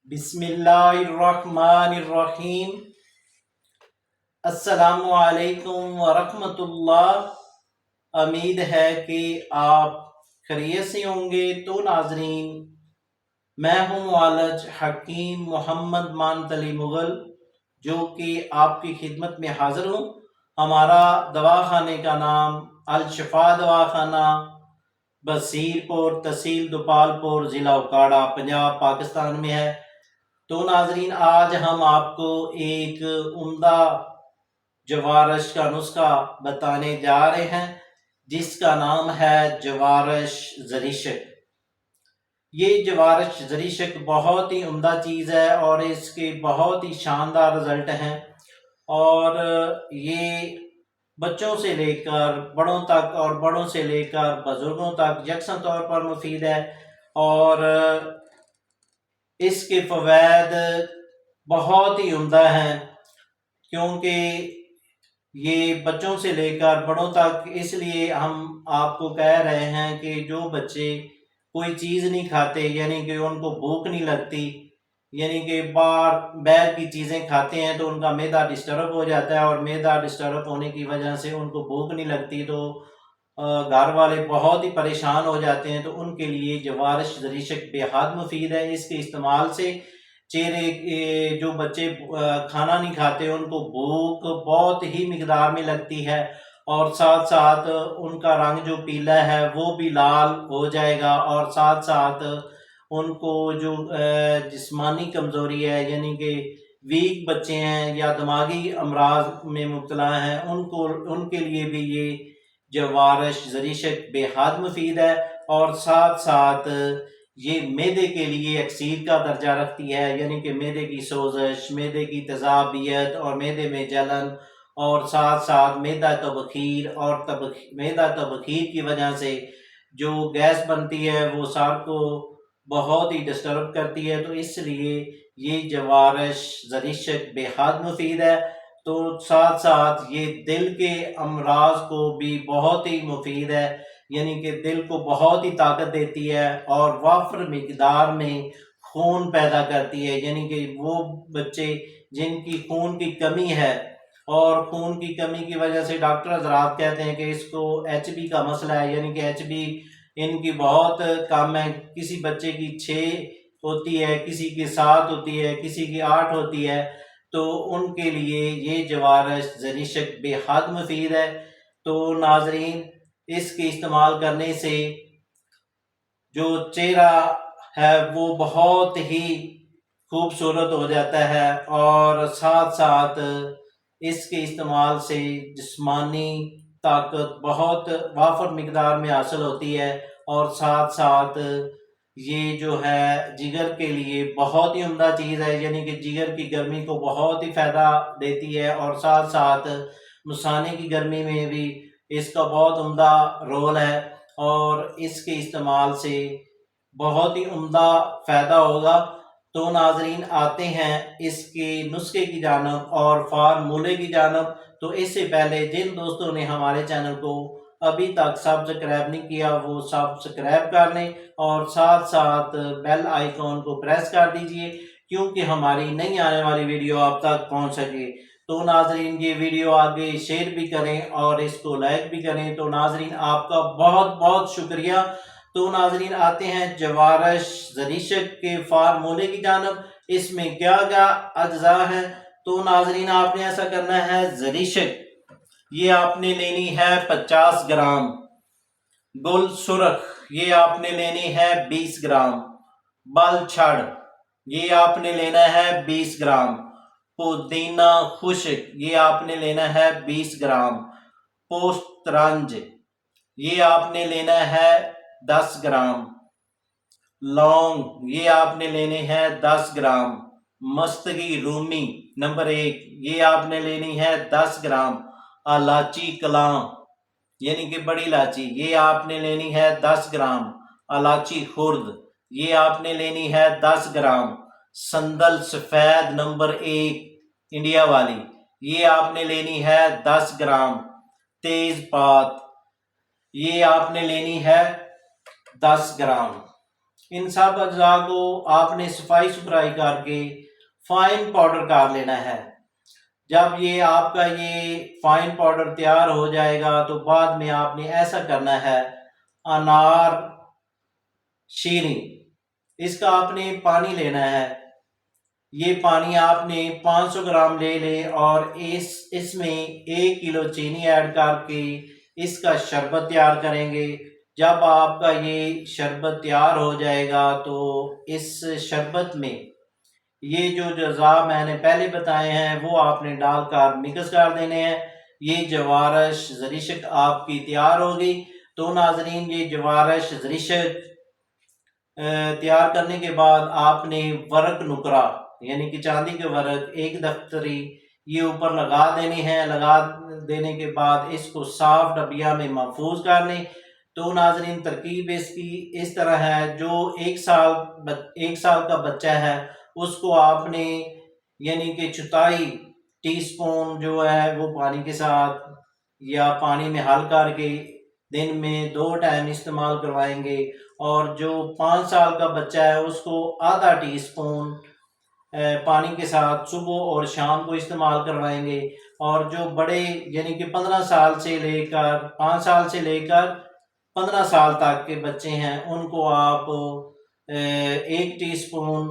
بسم اللہ الرحمن الرحیم۔ السلام علیکم ورحمۃ اللہ۔ امید ہے کہ آپ خیریت سے ہوں گے۔ تو ناظرین، میں ہوں معالج حکیم محمد مانت علی مغل، جو کہ آپ کی خدمت میں حاضر ہوں۔ ہمارا دواخانے کا نام الشفا دواخانہ، بصیر پور، تحصیل دوپالپور، ضلع اوکاڑہ، پنجاب، پاکستان میں ہے۔ تو ناظرین، آج ہم آپ کو ایک عمدہ جوارش کا نسخہ بتانے جا رہے ہیں، جس کا نام ہے جوارش زریشک۔ یہ جوارش زریشک بہت ہی عمدہ چیز ہے اور اس کے بہت ہی شاندار رزلٹ ہیں، اور یہ بچوں سے لے کر بڑوں تک اور بڑوں سے لے کر بزرگوں تک یکساں طور پر مفید ہے، اور اس کے فوائد بہت ہی عمدہ ہیں، کیونکہ یہ بچوں سے لے کر بڑوں تک اس لیے ہم آپ کو کہہ رہے ہیں کہ جو بچے کوئی چیز نہیں کھاتے، یعنی کہ ان کو بھوک نہیں لگتی، یعنی کہ باہر کی چیزیں کھاتے ہیں تو ان کا معدہ ڈسٹرب ہو جاتا ہے، اور معدہ ڈسٹرب ہونے کی وجہ سے ان کو بھوک نہیں لگتی، تو گھر والے بہت ہی پریشان ہو جاتے ہیں۔ تو ان کے لیے جوارش زریشک بے حد مفید ہے۔ اس کے استعمال سے چہرے جو بچے کھانا نہیں کھاتے ان کو بھوک بہت ہی مقدار میں لگتی ہے، اور ساتھ ساتھ ان کا رنگ جو پیلا ہے وہ بھی لال ہو جائے گا، اور ساتھ ساتھ ان کو جو جسمانی کمزوری ہے، یعنی کہ ویک بچے ہیں یا دماغی امراض میں مبتلا ہیں، ان کے لیے بھی یہ جوارش زریشک بے حد مفید ہے، اور ساتھ ساتھ یہ معدے کے لیے اکسیر کا درجہ رکھتی ہے، یعنی کہ معدے کی سوزش، معدے کی تذابیت اور معدے میں جلن، اور ساتھ ساتھ معدہ تبخیر، اور معدہ تبخیر کی وجہ سے جو گیس بنتی ہے وہ سار کو بہت ہی ڈسٹرب کرتی ہے، تو اس لیے یہ جوارش زریشک بے حد مفید ہے۔ تو ساتھ ساتھ یہ دل کے امراض کو بھی بہت ہی مفید ہے، یعنی کہ دل کو بہت ہی طاقت دیتی ہے، اور وافر مقدار میں خون پیدا کرتی ہے، یعنی کہ وہ بچے جن کی خون کی کمی ہے، اور خون کی کمی کی وجہ سے ڈاکٹر حضرات کہتے ہیں کہ اس کو ایچ بی کا مسئلہ ہے، یعنی کہ ایچ بی ان کی بہت کم ہے، کسی بچے کی 6 ہوتی ہے، کسی کی 7 ہوتی ہے، کسی کی 8 ہوتی ہے، تو ان کے لیے یہ جوارش زریشک بے حد مفید ہے۔ تو ناظرین، اس کے استعمال کرنے سے جو چہرہ ہے وہ بہت ہی خوبصورت ہو جاتا ہے، اور ساتھ ساتھ اس کے استعمال سے جسمانی طاقت بہت وافر مقدار میں حاصل ہوتی ہے، اور ساتھ ساتھ یہ جو ہے جگر کے لیے بہت ہی عمدہ چیز ہے، یعنی کہ جگر کی گرمی کو بہت ہی فائدہ دیتی ہے، اور ساتھ ساتھ مثانے کی گرمی میں بھی اس کا بہت عمدہ رول ہے، اور اس کے استعمال سے بہت ہی عمدہ فائدہ ہوگا۔ تو ناظرین، آتے ہیں اس کے نسخے کی جانب اور فارمولے کی جانب۔ تو اس سے پہلے جن دوستوں نے ہمارے چینل کو ابھی تک سبسکرائب نہیں کیا وہ سبسکرائب کر لیں، اور ساتھ ساتھ بیل آئیکن کو پریس کر دیجئے، کیونکہ ہماری نئی آنے والی ویڈیو آپ تک پہنچ سکے۔ تو ناظرین، یہ ویڈیو آگے شیئر بھی کریں اور اس کو لائک بھی کریں۔ تو ناظرین، آپ کا بہت بہت شکریہ۔ تو ناظرین، آتے ہیں جوارش زریشک کے فارمولے کی جانب۔ اس میں کیا کیا اجزاء ہیں؟ تو ناظرین، آپ نے ایسا کرنا ہے، زریشک یہ آپ نے لینی ہے 50 گرام، گل سرخ یہ آپ نے لینی ہے 20 گرام، بل چھڑ یہ آپ نے لینا ہے 20 گرام، پودینہ خشک یہ آپ نے لینا ہے 20 گرام، پوست رنج یہ آپ نے لینا ہے 10 گرام، لونگ یہ آپ نے لینے ہے 10 گرام، مستگی رومی نمبر 1 یہ آپ نے لینی ہے 10 گرام، الائچی کلام یعنی کہ بڑی الائچی یہ آپ نے لینی ہے 10 گرام، الائچی خرد یہ آپ نے لینی ہے 10 گرام، سندل سفید نمبر 1 انڈیا والی یہ آپ نے لینی ہے 10 گرام، تیز پات یہ آپ نے لینی ہے 10 گرام۔ ان سب اجزاء کو آپ نے صفائی ستھرائی کر کے فائن پاؤڈر کر لینا ہے۔ جب یہ آپ کا یہ فائن پاؤڈر تیار ہو جائے گا تو بعد میں آپ نے ایسا کرنا ہے، انار شیریں، اس کا آپ نے پانی لینا ہے۔ یہ پانی آپ نے 500 گرام لے لے اور اس میں 1 کلو چینی ایڈ کر کے اس کا شربت تیار کریں گے۔ جب آپ کا یہ شربت تیار ہو جائے گا تو اس شربت میں یہ جو اجزاء میں نے پہلے بتائے ہیں وہ آپ نے ڈال کر مکس کر دینے ہیں۔ یہ جوارش زریشک آپ کی تیار ہوگی۔ تو ناظرین، یہ جوارش زریشک تیار کرنے کے بعد آپ نے ورق نکرا یعنی کہ چاندی کے ورق 1 دفتری یہ اوپر لگا دینے ہیں۔ لگا دینے کے بعد اس کو صاف ڈبیا میں محفوظ کر لیں۔ تو ناظرین، ترکیب اس کی اس طرح ہے، جو 1 سال کا بچہ ہے اس کو آپ نے یعنی کہ 4 ٹی سپون جو ہے وہ پانی کے ساتھ یا پانی میں حل کر کے دن میں 2 ٹائم استعمال کروائیں گے، اور جو 5 سال کا بچہ ہے اس کو آدھا ٹی سپون پانی کے ساتھ صبح اور شام کو استعمال کروائیں گے، اور جو بڑے یعنی کہ 15 سال سے لے کر 5 سال سے لے کر 15 سال تک کے بچے ہیں ان کو آپ 1 ٹی سپون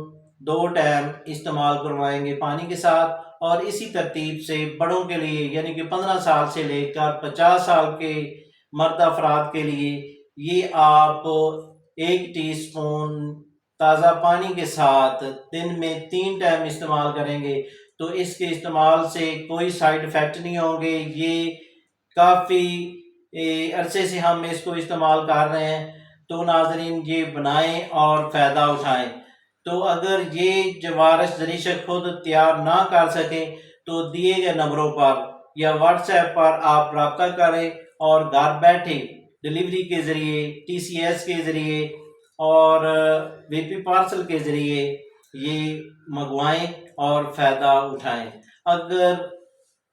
2 ٹائم استعمال کروائیں گے پانی کے ساتھ۔ اور اسی ترتیب سے بڑوں کے لیے یعنی کہ 15 سال سے لے کر 50 سال کے مرد افراد کے لیے یہ آپ 1 ٹی سپون تازہ پانی کے ساتھ دن میں 3 ٹائم استعمال کریں گے۔ تو اس کے استعمال سے کوئی سائیڈ افیکٹ نہیں ہوں گے۔ یہ کافی عرصے سے ہم اس کو استعمال کر رہے ہیں۔ تو ناظرین، یہ بنائیں اور فائدہ اٹھائیں۔ تو اگر یہ جوارش زریشک خود تیار نہ کر سکیں تو دیے گئے نمبروں پر یا واٹس ایپ پر آپ رابطہ کریں اور گھر بیٹھے ڈلیوری کے ذریعے، ٹی سی ایس کے ذریعے اور وی پی پارسل کے ذریعے یہ منگوائیں اور فائدہ اٹھائیں۔ اگر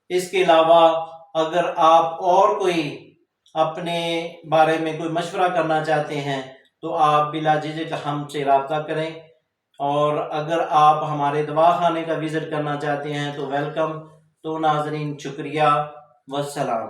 اس کے علاوہ اگر آپ اور کوئی اپنے بارے میں کوئی مشورہ کرنا چاہتے ہیں تو آپ بلا جھجک ہم سے رابطہ کریں، اور اگر آپ ہمارے دواخانے کا وزٹ کرنا چاہتے ہیں تو ویلکم۔ تو ناظرین، شکریہ، والسلام۔